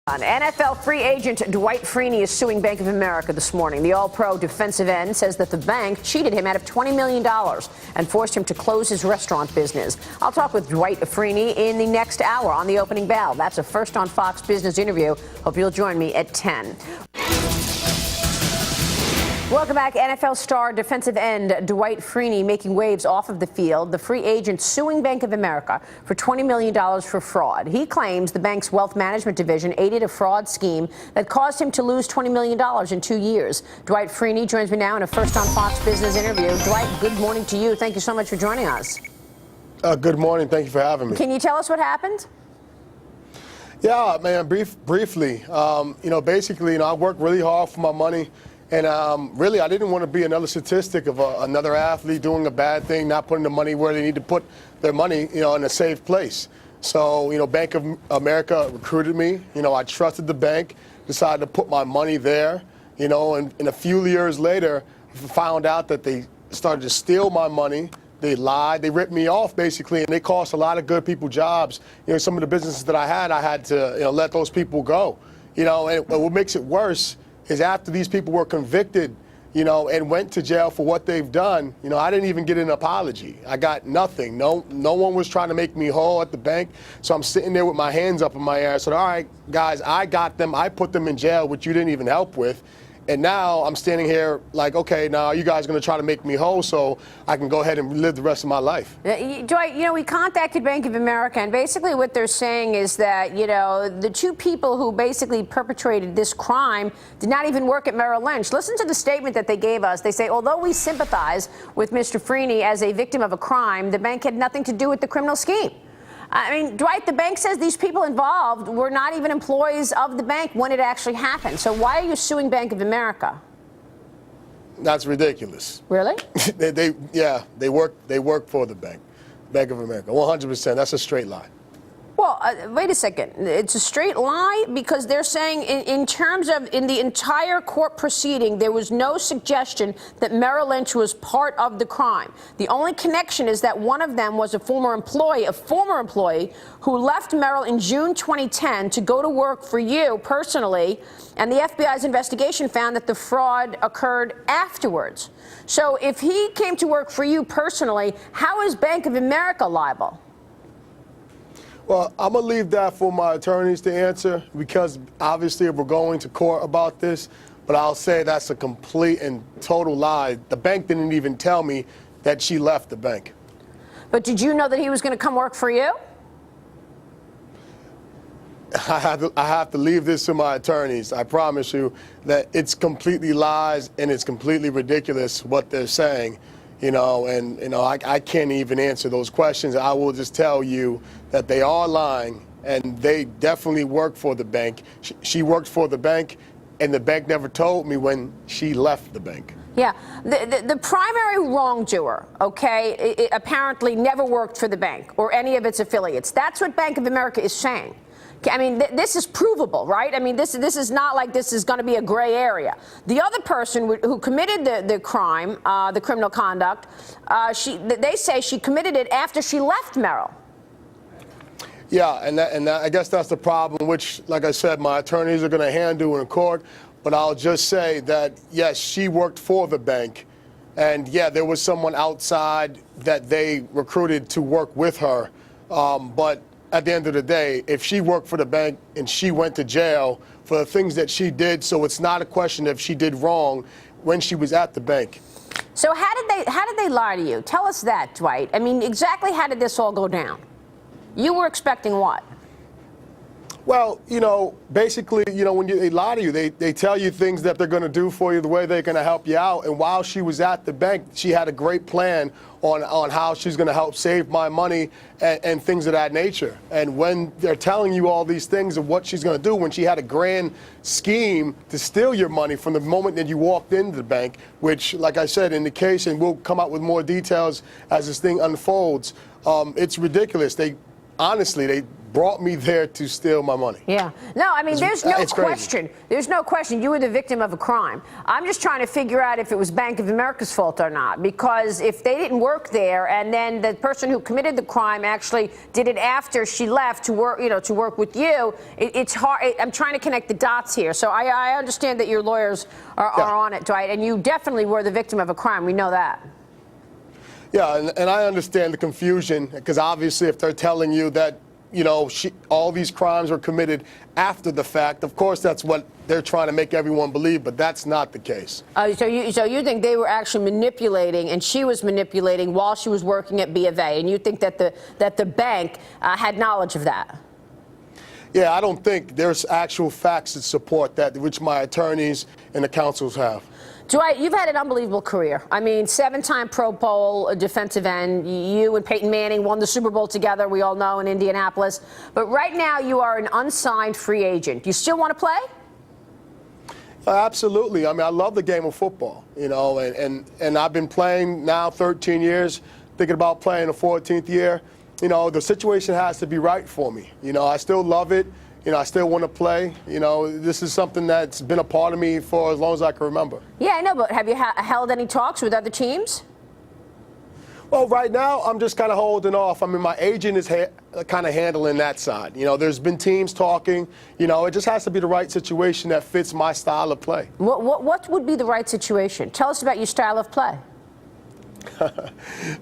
NFL free agent Dwight Freeney is suing Bank of America this morning. The All-Pro defensive end says that the bank cheated him out of $20 million and forced him to close his restaurant business. I'll talk with Dwight Freeney in the next hour on the opening bell. That's a First on Fox Business interview. Hope you'll join me at 10. Welcome back. NFL star defensive end Dwight Freeney making waves off of the field. The free agent suing Bank of America for $20 million for fraud. He claims the bank's wealth management division aided a fraud scheme that caused him to lose $20 million in 2 years. Dwight Freeney joins me now in a First on Fox Business interview. Dwight, good morning to you. Thank you so much for joining us. Good morning. Thank you for having me. Can you tell us what happened? Yeah, man, briefly. Basically, I worked really hard for my money. And really, I didn't want to be another statistic of another athlete doing a bad thing, not putting the money where they need to put their money, in a safe place. So, Bank of America recruited me. I trusted the bank, decided to put my money there, and a few years later, found out that they started to steal my money. They lied. They ripped me off, basically, and they cost a lot of good people jobs. Some of the businesses that I had to, let those people go. And what makes it worse is after these people were convicted, and went to jail for what they've done, I didn't even get an apology. I got nothing. No one was trying to make me whole at the bank. So I'm sitting there with my hands up in my air. I said, all right, guys, I got them. I put them in jail, which you didn't even help with. And now I'm standing here like, okay, now you guys are going to try to make me whole so I can go ahead and live the rest of my life. Dwight, we contacted Bank of America, and basically what they're saying is that, the two people who basically perpetrated this crime did not even work at Merrill Lynch. Listen to the statement that they gave us. They say, although we sympathize with Mr. Freeney as a victim of a crime, the bank had nothing to do with the criminal scheme. Dwight, the bank says these people involved were not even employees of the bank when it actually happened. So why are you suing Bank of America? That's ridiculous. Really? they work for the Bank of America. 100%. That's a straight lie. Well, wait a second. It's a straight lie because they're saying in terms of in the entire court proceeding, there was no suggestion that Merrill Lynch was part of the crime. The only connection is that one of them was a former employee who left Merrill in June 2010 to go to work for you personally, and the FBI's investigation found that the fraud occurred afterwards. So if he came to work for you personally, how is Bank of America liable? Well, I'm going to leave that for my attorneys to answer because obviously we're going to court about this, but I'll say that's a complete and total lie. The bank didn't even tell me that she left the bank. But did you know that he was going to come work for you? I have to leave this to my attorneys. I promise you that it's completely lies and it's completely ridiculous what they're saying. I can't even answer those questions. I will just tell you that they are lying, and they definitely work for the bank. She worked for the bank, and the bank never told me when she left the bank. Yeah, the primary wrongdoer, it apparently never worked for the bank or any of its affiliates. That's what Bank of America is saying. This is provable, right? This is not like this is going to be a gray area. The other person who committed the crime, the criminal conduct, they say she committed it after she left Merrill. Yeah, and I guess that's the problem, which, like I said, my attorneys are going to handle in court. But I'll just say that, yes, she worked for the bank. And, yeah, there was someone outside that they recruited to work with her. But at the end of the day, if she worked for the bank and she went to jail for the things that she did, so it's not a question if she did wrong when she was at the bank. So how did they lie to you? Tell us that, Dwight. Exactly how did this all go down? You were expecting what? Well, basically, when they lie to you, they tell you things that they're going to do for you, the way they're going to help you out. And while she was at the bank, she had a great plan on how she's going to help save my money and things of that nature. And when they're telling you all these things of what she's going to do, when she had a grand scheme to steal your money from the moment that you walked into the bank, which, like I said, in the case, and we'll come out with more details as this thing unfolds, it's ridiculous. Honestly, they brought me there to steal my money. Yeah. No, I mean, there's no it's crazy. question. There's no question you were the victim of a crime. I'm just trying to figure out if it was Bank of America's fault or not, because if they didn't work there and then the person who committed the crime actually did it after she left to work, to work with you, it's hard. I'm trying to connect the dots here. So I understand that your lawyers are on it, Dwight, and you definitely were the victim of a crime. We know that. Yeah, and I understand the confusion, because obviously if they're telling you that, all these crimes were committed after the fact, of course that's what they're trying to make everyone believe, but that's not the case. So you think they were actually manipulating, and she was manipulating while she was working at B of A, and you think that the bank had knowledge of that? Yeah, I don't think there's actual facts that support that, which my attorneys and the counsels have. Dwight, you've had an unbelievable career. I mean, 7-time Pro Bowl defensive end. You and Peyton Manning won the Super Bowl together, we all know, in Indianapolis. But right now, you are an unsigned free agent. Do you still want to play? Absolutely. I mean, I love the game of football, and I've been playing now 13 years, thinking about playing a 14th year. The situation has to be right for me. I still love it. I still want to play. This is something that's been a part of me for as long as I can remember. Yeah, I know, but have you held any talks with other teams? Well, right now, I'm just kind of holding off. I mean, my agent is kind of handling that side. There's been teams talking. It just has to be the right situation that fits my style of play. What would be the right situation? Tell us about your style of play.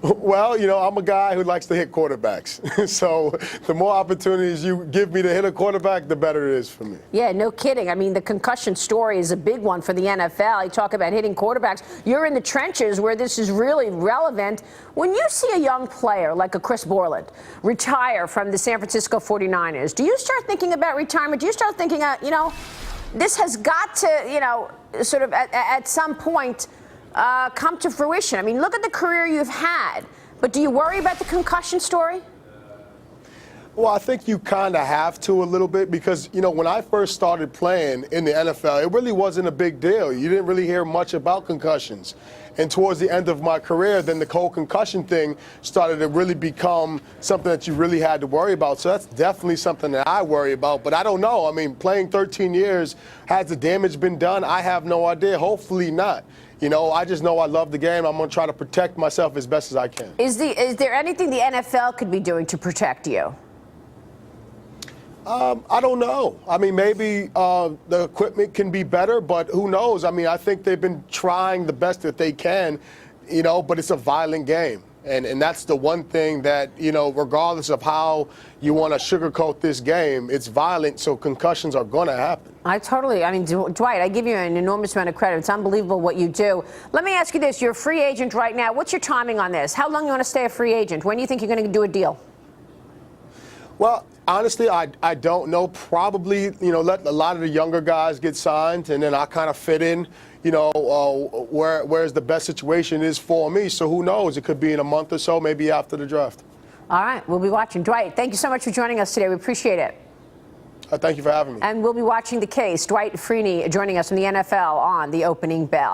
Well, I'm a guy who likes to hit quarterbacks. So the more opportunities you give me to hit a quarterback, the better it is for me. Yeah, no kidding. I mean, the concussion story is a big one for the NFL. You talk about hitting quarterbacks. You're in the trenches where this is really relevant. When you see a young player like a Chris Borland retire from the San Francisco 49ers, do you start thinking about retirement? Do you start thinking, this has got to, sort of at some point come to fruition? I mean, look at the career you've had, but do you worry about the concussion story? Well, I think you kind of have to a little bit, because, when I first started playing in the NFL, it really wasn't a big deal. You didn't really hear much about concussions. And towards the end of my career, then the whole concussion thing started to really become something that you really had to worry about. So that's definitely something that I worry about. But I don't know. I mean, playing 13 years, has the damage been done? I have no idea. Hopefully not. I just know I love the game. I'm going to try to protect myself as best as I can. Is there anything the NFL could be doing to protect you? I don't know. I mean, maybe the equipment can be better, but who knows? I mean, I think they've been trying the best that they can, but it's a violent game. And that's the one thing that, regardless of how you want to sugarcoat this game, it's violent, so concussions are going to happen. Dwight, I give you an enormous amount of credit. It's unbelievable what you do. Let me ask you this. You're a free agent right now. What's your timing on this? How long do you want to stay a free agent? When do you think you're going to do a deal? Well, honestly, I don't know. Probably, let a lot of the younger guys get signed, and then I kind of fit in, where's the best situation is for me. So who knows? It could be in a month or so, maybe after the draft. All right, we'll be watching. Dwight, thank you so much for joining us today. We appreciate it. Thank you for having me. And we'll be watching the case. Dwight Freeney joining us from the NFL on The Opening Bell.